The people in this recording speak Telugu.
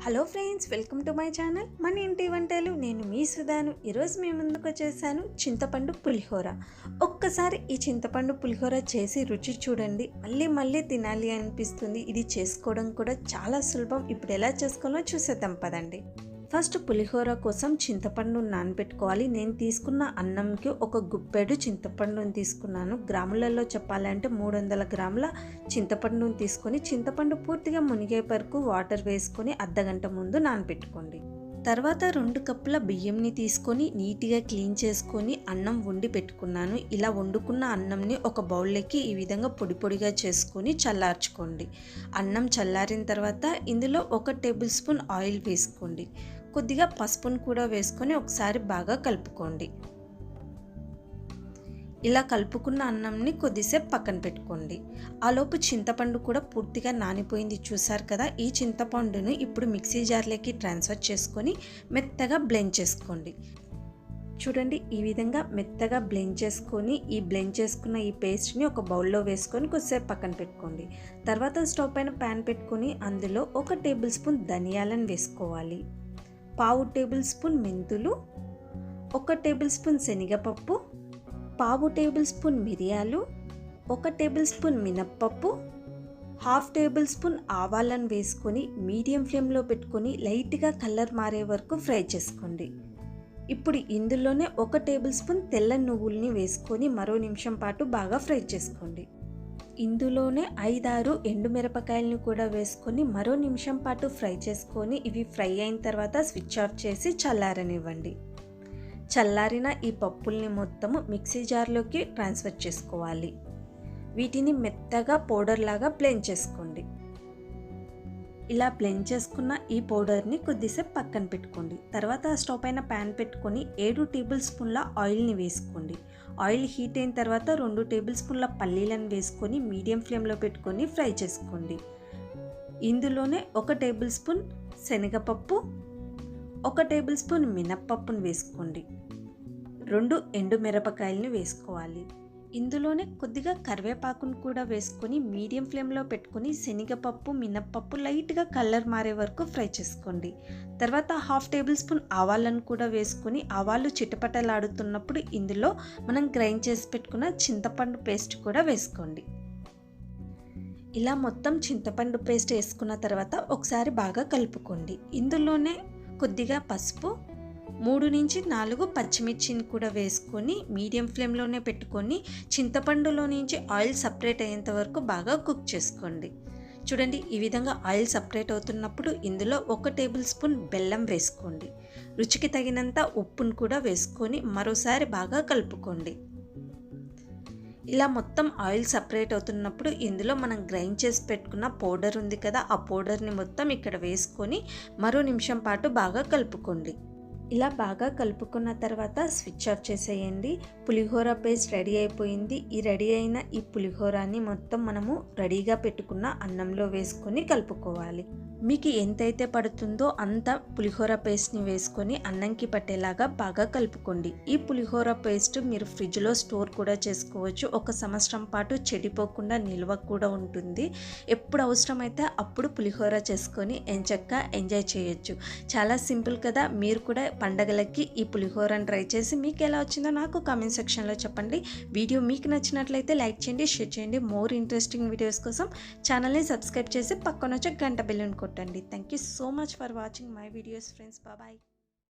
Hello friends, welcome to my channel మన ఇంటి వంటలు. నేను మీ సుధాను. ఈరోజు మీ ముందుకు వచ్చేసాను చింతపండు పులిహోర. ఒక్కసారి ఈ చింతపండు పులిహోర చేసి రుచి చూడండి, మళ్ళీ మళ్ళీ తినాలి అనిపిస్తుంది. ఇది చేసుకోవడం కూడా చాలా సులభం. ఇప్పుడు ఎలా చేసుకోవాలో చూసేద్దాం పదండి. ఫస్ట్ పులిహోర కోసం చింతపండు నానబెట్టుకోవాలి. నేను తీసుకున్న అన్నంకి ఒక గుప్పెడు చింతపండుని తీసుకున్నాను. గ్రాములలో చెప్పాలంటే 300 గ్రాముల చింతపండుని తీసుకొని చింతపండు పూర్తిగా మునిగే వరకు వాటర్ వేసుకొని అర్ధగంట ముందు నానబెట్టుకోండి. తర్వాత 2 కప్పుల బియ్యంని తీసుకొని నీట్గా క్లీన్ చేసుకొని అన్నం వండి పెట్టుకున్నాను. ఇలా వండుకున్న అన్నంని ఒక బౌల్లోకి ఈ విధంగా పొడి పొడిగా చేసుకొని చల్లార్చుకోండి. అన్నం చల్లారిన తర్వాత ఇందులో 1 టేబుల్ స్పూన్ ఆయిల్ వేసుకోండి. కొద్దిగా పసుపును కూడా వేసుకొని ఒకసారి బాగా కలుపుకోండి. ఇలా కలుపుకున్న అన్నంని కొద్దిసేపు పక్కన పెట్టుకోండి. ఆలోపు చింతపండు కూడా పూర్తిగా నానిపోయింది, చూసారు కదా. ఈ చింతపండును ఇప్పుడు మిక్సీ జార్లోకి ట్రాన్స్ఫర్ చేసుకొని మెత్తగా బ్లెండ్ చేసుకోండి. చూడండి, ఈ విధంగా మెత్తగా బ్లెండ్ చేసుకొని ఈ బ్లెండ్ చేసుకున్న ఈ పేస్ట్ని ఒక బౌల్లో వేసుకొని కొద్దిసేపు పక్కన పెట్టుకోండి. తర్వాత స్టవ్ పైన ప్యాన్ పెట్టుకొని అందులో 1 టేబుల్ స్పూన్ ధనియాలను వేసుకోవాలి, 1/2 టేబుల్ స్పూన్ మెంతులు, 1 టేబుల్ స్పూన్ శనగపప్పు, 1/2 టేబుల్ స్పూన్ మిరియాలు, 1 టేబుల్ స్పూన్ మినప్పప్పు, 1/2 టేబుల్ స్పూన్ ఆవాలను వేసుకొని మీడియం ఫ్లేమ్లో పెట్టుకొని లైట్గా కలర్ మారే వరకు ఫ్రై చేసుకోండి. ఇప్పుడు ఇందులోనే 1 టేబుల్ స్పూన్ తెల్ల నువ్వుల్ని వేసుకొని మరో నిమిషం పాటు బాగా ఫ్రై చేసుకోండి. ఇందులోనే 5-6 ఎండుమిరపకాయలను కూడా వేసుకొని మరో నిమిషం పాటు ఫ్రై చేసుకొని ఇవి ఫ్రై అయిన తర్వాత స్విచ్ ఆఫ్ చేసి చల్లారనివ్వండి. చల్లారిన ఈ పప్పుల్ని మొత్తము మిక్సీ జార్లోకి ట్రాన్స్ఫర్ చేసుకోవాలి. వీటిని మెత్తగా పౌడర్ లాగా బ్లెండ్ చేసుకోండి. ఇలా బ్లెండ్ చేసుకున్న ఈ పౌడర్ని కొద్దిసేపు పక్కన పెట్టుకోండి. తర్వాత స్టవ్ పైన ప్యాన్ పెట్టుకొని 7 టేబుల్ స్పూన్ల ఆయిల్ని వేసుకోండి. ఆయిల్ హీట్ అయిన తర్వాత 2 టేబుల్ స్పూన్ల పల్లీలను వేసుకొని మీడియం ఫ్లేమ్లో పెట్టుకొని ఫ్రై చేసుకోండి. ఇందులోనే 1 టేబుల్ స్పూన్ శనగపప్పు, 1 టేబుల్ స్పూన్ మినప్పప్పును వేసుకోండి. 2 ఎండుమిరపకాయలను వేసుకోవాలి. ఇందులోనే కొద్దిగా కరివేపాకును కూడా వేసుకొని మీడియం ఫ్లేమ్లో పెట్టుకొని శనగపప్పు మినప్పప్పు లైట్గా కలర్ మారే వరకు ఫ్రై చేసుకోండి. తర్వాత 1/2 టేబుల్ స్పూన్ ఆవాలను కూడా వేసుకొని ఆవాలు చిటపటలాడుతున్నప్పుడు ఇందులో మనం గ్రైండ్ చేసి పెట్టుకున్న చింతపండు పేస్ట్ కూడా వేసుకోండి. ఇలా మొత్తం చింతపండు పేస్ట్ వేసుకున్న తర్వాత ఒకసారి బాగా కలుపుకోండి. ఇందులోనే కొద్దిగా పసుపు, 3-4 పచ్చిమిర్చిని కూడా వేసుకొని మీడియం ఫ్లేమ్లోనే పెట్టుకొని చింతపండులో నుంచి ఆయిల్ సపరేట్ అయ్యేంత వరకు బాగా కుక్ చేసుకోండి. చూడండి, ఈ విధంగా ఆయిల్ సపరేట్ అవుతున్నప్పుడు ఇందులో 1 టేబుల్ స్పూన్ బెల్లం వేసుకోండి. రుచికి తగినంత ఉప్పును కూడా వేసుకొని మరోసారి బాగా కలుపుకోండి. ఇలా మొత్తం ఆయిల్ సపరేట్ అవుతున్నప్పుడు ఇందులో మనం గ్రైండ్ చేసి పెట్టుకున్న పౌడర్ ఉంది కదా, ఆ పౌడర్ని మొత్తం ఇక్కడ వేసుకొని మరో నిమిషం పాటు బాగా కలుపుకోండి. ఇలా బాగా కలుపుకున్న తర్వాత స్విచ్ ఆఫ్ చేసేయండి. పులిహోర పేస్ట్ రెడీ అయిపోయింది. ఈ రెడీ అయిన ఈ పులిహోరాన్ని మొత్తం మనము రెడీగా పెట్టుకున్న అన్నంలో వేసుకొని కలుపుకోవాలి. మీకు ఎంతైతే పడుతుందో అంత పులిహోర పేస్ట్ని వేసుకొని అన్నంకి పట్టేలాగా బాగా కలుపుకోండి. ఈ పులిహోర పేస్ట్ మీరు ఫ్రిడ్జ్లో స్టోర్ కూడా చేసుకోవచ్చు. 1 సంవత్సరం పాటు చెడిపోకుండా నిల్వ కూడా ఉంటుంది. ఎప్పుడు అవసరమైతే అప్పుడు పులిహోర చేసుకొని ఎంచక్కా ఎంజాయ్ చేయొచ్చు. చాలా సింపుల్ కదా. మీరు కూడా పండగలకి ఈ పులిహోరని ట్రై చేసి మీకు ఎలా వచ్చిందో నాకు కామెంట్ సెక్షన్లో చెప్పండి. వీడియో మీకు నచ్చినట్లయితే లైక్ చేయండి, షేర్ చేయండి. మోర్ ఇంట్రెస్టింగ్ వీడియోస్ కోసం ఛానల్ని సబ్స్క్రైబ్ చేసి పక్కన వచ్చే గంట బెల్లుని కొట్టండి. Thank you so much for watching my videos friends. Bye.